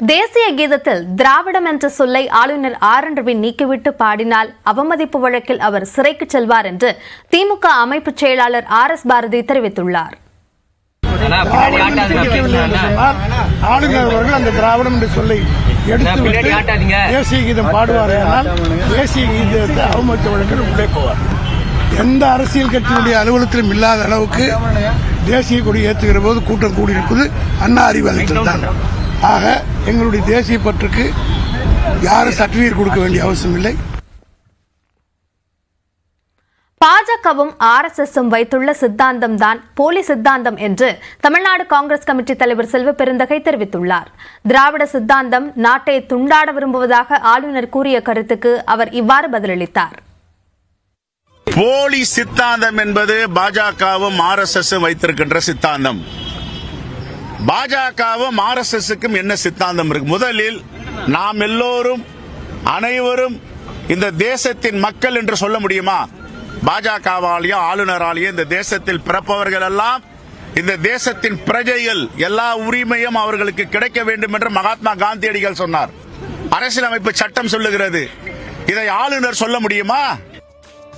தேசிய கீதத்தில் திராவிடம் என்ற சொல்லை ஆளுநர் ஆர் என் ரவி நீக்கிவிட்டு பாடினால் அவமதிப்பு வழக்கில் அவர் சிறைக்கு செல்வார் என்று திமுக அமைப்பு செயலாளர் RS பாரதி தெரிவித்துள்ளார். ஆளுநர் அவர்கள் அந்த திராவிடம் என்ற சொல்லை எடுத்துவிட்டு தேசிய கீதம் பாடுவார்கள். தேசிய கீதத்தை அவமதித்த வழக்கில் உள்ளே போவார். எந்த அரசியல் கட்சியுடைய அலுவலகத்திலும் இல்லாத அளவுக்கு தேசிய கொடி ஏற்றுகிற போது கூட்டம் கூடியிருப்பது அண்ணா அறிவாலயத்தில் தான். ஆக எங்களுடைய தேசிய பற்றுக்கு யாரும் சர்டிபிகேட் கொடுக்க வேண்டிய அவசியம் இல்லை. பாஜகவும் RSSம் வைத்துள்ள சித்தாந்தம் தான் போலி சித்தாந்தம் என்று தமிழ்நாடு காங்கிரஸ் கமிட்டி தலைவர் செல்வ பெருந்தகை தெரிவித்துள்ளார். திராவிட சித்தாந்தம் நாட்டை துண்டாட விரும்புவதாக ஆளுநர் கூறிய கருத்துக்கு அவர் இவ்வாறு பதிலளித்தார். போலி சித்தாந்தம் என்பது பாஜகவும் RSSம் வைத்திருக்கின்ற சித்தாந்தம். பாஜகவும் RSSக்கும் என்ன சித்தாந்தம் இருக்கு? முதலில் நாம் எல்லோரும் அனைவரும் இந்த தேசத்தின் மக்கள் என்று சொல்ல முடியுமா? பாஜகவாலேயும் ஆளுநராலேயும் இந்த தேசத்தில் பிறப்பவர்கள் எல்லாம் இந்த தேசத்தின் பிரஜைகள், எல்லா உரிமையும் அவர்களுக்கு கிடைக்க வேண்டும் என்று மகாத்மா காந்தியடிகள் சொன்னார். அரசியலமைப்பு சட்டம் சொல்லுகிறது. இதை ஆளுநர் சொல்ல முடியுமா?